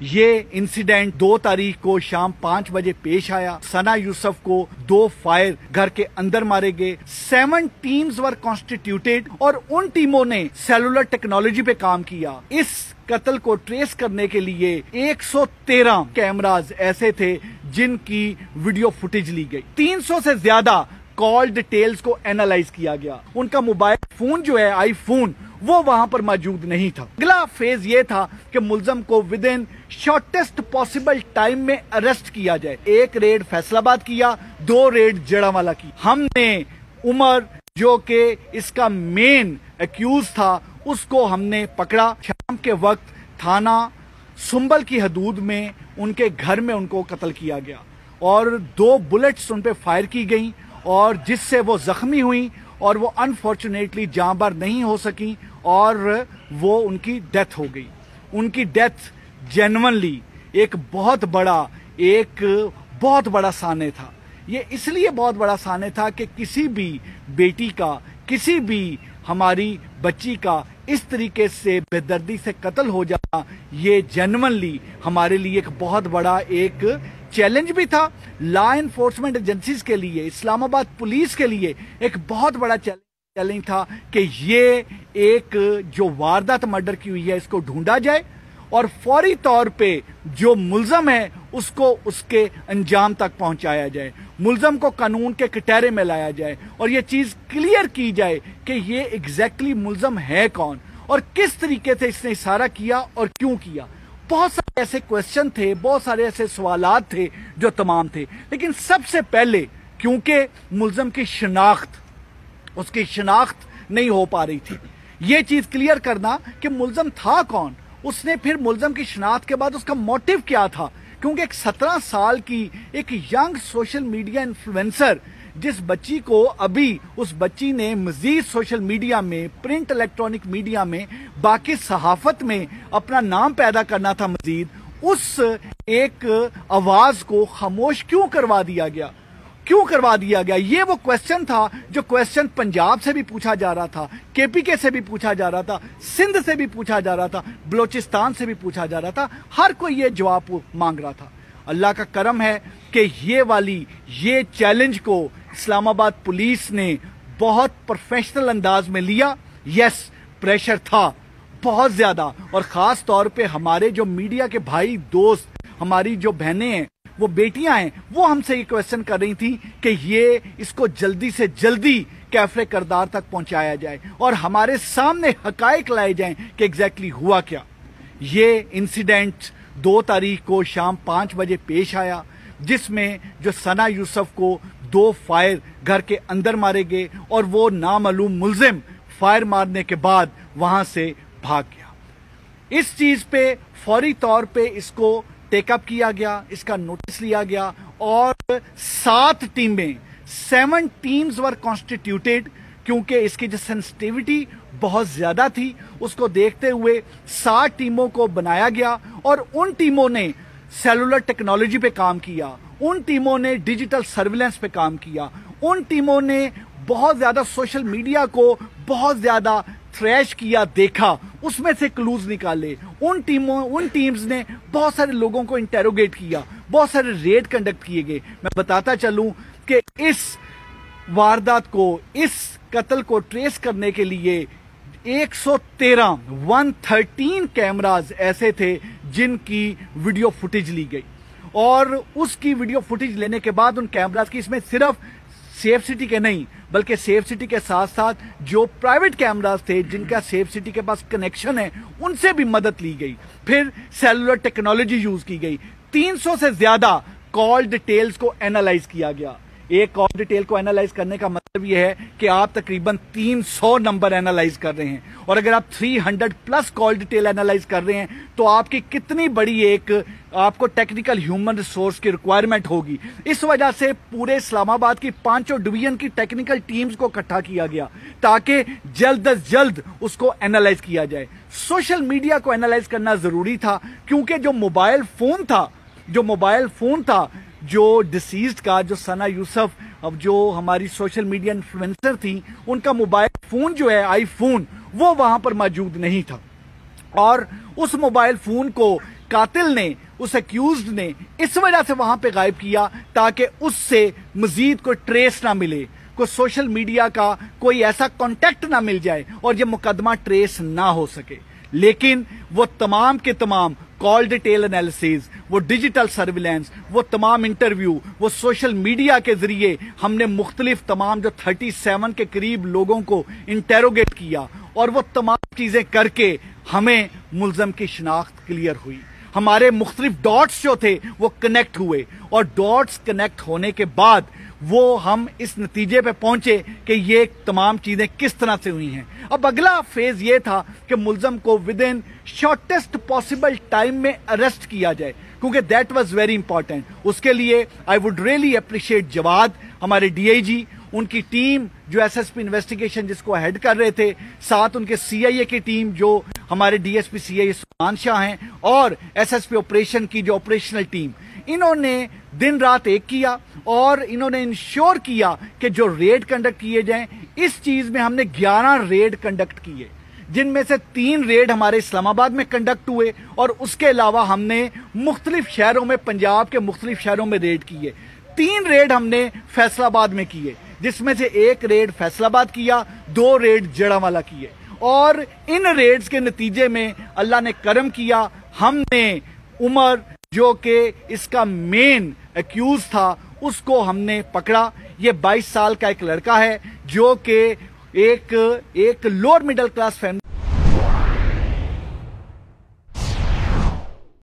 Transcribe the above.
ये इंसिडेंट 2 तारीख को शाम 5 बजे पेश आया। सना यूसुफ को 2 फायर घर के अंदर मारे गए। 7 टीम्स वर कॉन्स्टिट्यूटेड और उन टीमों ने सेलुलर टेक्नोलॉजी पे काम किया। इस कत्ल को ट्रेस करने के लिए 113 कैमराज ऐसे थे जिनकी वीडियो फुटेज ली गई। 300 से ज्यादा कॉल डिटेल्स को एनालाइज किया गया। उनका मोबाइल फोन जो है आईफोन वो वहां पर मौजूद नहीं था। अगला फेज ये था कि मुलजम को within shortest possible time में अरेस्ट किया जाए। 1 रेड फैसलाबाद किया, 2 रेड जड़ावाला की। हमने उमर जो कि इसका मेन एक्यूज था उसको हमने पकड़ा। शाम के वक्त थाना सुंबल की हदूद में उनके घर में उनको कत्ल किया गया और 2 बुलेट्स उन पे फायर की गई और जिससे वो जख्मी हुई और वो अनफॉर्चुनेटली जांबार नहीं हो सकी और वो उनकी डेथ हो गई। उनकी डेथ जेन्युइनली एक बहुत बड़ा साने था। ये इसलिए बहुत बड़ा साने था कि किसी भी बेटी का, किसी भी हमारी बच्ची का इस तरीके से बेदर्दी से कत्ल हो जाना, ये जेन्युइनली हमारे लिए एक बहुत बड़ा एक चैलेंज भी था। लॉ एनफोर्समेंट एजेंसीज के लिए, इस्लामाबाद पुलिस के लिए एक बहुत बड़ा चैलेंज था कि ये एक जो वारदात मर्डर की हुई है इसको ढूंढा जाए और फौरी तौर पे जो मुल्जम है उसको उसके अंजाम तक पहुंचाया जाए। मुल्जम को कानून के कटहरे में लाया जाए और ये चीज क्लियर की जाए कि ये एग्जैक्टली मुल्जम है कौन और किस तरीके से इसने इशारा किया और क्यों किया। बहुत सारे ऐसे क्वेश्चन थे, बहुत सारे ऐसे सवालात थे जो तमाम थे। लेकिन सबसे पहले क्योंकि मुल्जम की शिनाख्त, उसकी शिनाख्त नहीं हो पा रही थी, ये चीज क्लियर करना कि मुल्जम था कौन, उसने फिर मुल्जम की शिनाख्त के बाद उसका मोटिव क्या था। क्योंकि एक 17 साल की एक यंग सोशल मीडिया इन्फ्लुएंसर, जिस बच्ची को अभी उस बच्ची ने मजीद सोशल मीडिया में, प्रिंट इलेक्ट्रॉनिक मीडिया में, बाकी सहाफत में अपना नाम पैदा करना था मजीद, उस एक आवाज को खामोश क्यों करवा दिया गया, क्यों करवा दिया गया। ये वो क्वेश्चन था जो क्वेश्चन पंजाब से भी पूछा जा रहा था, केपीके से भी पूछा जा रहा था, सिंध से भी पूछा जा रहा था, बलोचिस्तान से भी पूछा जा रहा था। हर कोई ये जवाब मांग रहा था। अल्लाह का करम है कि ये चैलेंज को इस्लामाबाद पुलिस ने बहुत प्रोफेशनल अंदाज में लिया। यस, प्रेशर था बहुत ज्यादा और खास तौर पे हमारे जो मीडिया के भाई दोस्त, हमारी जो बहनें हैं, वो बेटियां हैं, वो हमसे ये क्वेश्चन कर रही थी कि ये इसको जल्दी से जल्दी कैफरे करदार तक पहुंचाया जाए और हमारे सामने हकायक लाए जाएं कि एग्जैक्टली हुआ क्या। ये इंसिडेंट 2 तारीख को शाम 5 बजे पेश आया जिसमें जो सना यूसुफ को 2 फायर घर के अंदर मारे गए और वो नामालूम मुल्जिम फायर मारने के बाद वहां से भाग गया। इस चीज पे फौरी तौर पे इसको टेकअप किया गया, इसका नोटिस लिया गया और 7 टीम्स वर कॉन्स्टिट्यूटेड। क्योंकि इसकी जो सेंसिटिविटी बहुत ज्यादा थी उसको देखते हुए 7 टीमों को बनाया गया और उन टीमों ने सेलुलर टेक्नोलॉजी पे काम किया, उन टीमों ने डिजिटल सर्विलेंस पे काम किया, उन टीमों ने बहुत ज्यादा सोशल मीडिया को बहुत ज्यादा थ्रैश किया, देखा, उसमें से क्लूज निकाले। उन टीम्स ने बहुत सारे लोगों को इंटेरोगेट किया, बहुत सारे रेड कंडक्ट किए गए। मैं बताता चलूं कि इस वारदात को, इस कत्ल को ट्रेस करने के लिए 113 कैमराज ऐसे थे जिनकी वीडियो फुटेज ली गई और उसकी वीडियो फुटेज लेने के बाद उन कैमराज की, इसमें सिर्फ सेफ सिटी के नहीं बल्कि सेफ सिटी के साथ साथ जो प्राइवेट कैमरास थे जिनका सेफ सिटी के पास कनेक्शन है उनसे भी मदद ली गई। फिर सेलुलर टेक्नोलॉजी यूज की गई। 300 से ज्यादा कॉल डिटेल्स को एनालाइज किया गया। एक कॉल डिटेल को एनालाइज करने का मतलब यह है कि आप तकरीबन 300 नंबर एनालाइज कर रहे हैं और अगर आप 300 प्लस कॉल डिटेल एनालाइज कर रहे हैं तो आपकी कितनी बड़ी एक आपको टेक्निकल ह्यूमन रिसोर्स की रिक्वायरमेंट होगी। इस वजह से पूरे इस्लामाबाद की 5 डिवीजन की टेक्निकल टीम्स को इकट्ठा किया गया ताकि जल्द अज जल्द उसको एनालाइज किया जाए। सोशल मीडिया को एनालाइज करना जरूरी था क्योंकि जो मोबाइल फोन था जो डिसीज्ड का, जो सना यूसुफ, अब जो हमारी सोशल मीडिया इन्फ्लुएंसर थी, उनका मोबाइल फोन जो है आईफोन वो वहां पर मौजूद नहीं था और उस मोबाइल फोन को कातिल ने, उस एक्यूज्ड ने इस वजह से वहां पे गायब किया ताकि उससे मजीद कोई ट्रेस ना मिले, कोई सोशल मीडिया का कोई ऐसा कांटेक्ट ना मिल जाए और ये मुकदमा ट्रेस ना हो सके। लेकिन वो तमाम के तमाम कॉल डिटेल एनालिसिस, वो डिजिटल सर्विलेंस, वो तमाम इंटरव्यू, वो सोशल मीडिया के जरिए हमने मुख्तलिफ तमाम जो 37 के करीब लोगों को इंटेरोगेट किया और वो तमाम चीजें करके हमें मुल्जम की शिनाख्त क्लियर हुई। हमारे मुख्तलिफ डॉट्स जो थे वो कनेक्ट हुए और डॉट्स कनेक्ट होने के बाद वो हम इस नतीजे पे पहुंचे कि ये तमाम चीजें किस तरह से हुई हैं। अब अगला फेज ये था कि मुल्जम को within shortest possible time में अरेस्ट किया जाए, क्योंकि दैट वाज वेरी इंपॉर्टेंट। उसके लिए I would really appreciate Jawad, हमारे डीआईजी, उनकी टीम जो एसएसपी इन्वेस्टिगेशन जिसको हेड कर रहे थे, साथ उनके सीआईए की टीम जो हमारे डीएसपी सीआईए सुमान शाह हैं, और एसएसपी ऑपरेशन की जो ऑपरेशनल टीम, इन्होंने दिन रात एक किया और इन्होंने इंश्योर किया कि जो रेड कंडक्ट किए जाएं। इस चीज में हमने 11 रेड कंडक्ट किए, जिनमें से 3 रेड हमारे इस्लामाबाद में कंडक्ट हुए और उसके अलावा हमने मुख्तलिफ शहरों में, पंजाब के मुख्तलिफ शहरों में रेड किए। 3 रेड हमने फैसलाबाद में किए, जिसमें से 1 रेड फैसलाबाद किया, 2 रेड जड़ावाला किए। और इन रेड्स के नतीजे में अल्लाह ने करम किया, हमने उमर जो कि इसका मेन एक्यूज था उसको हमने पकड़ा। ये 22 साल का एक लड़का है जो कि एक लोअर मिडिल क्लास फैमिली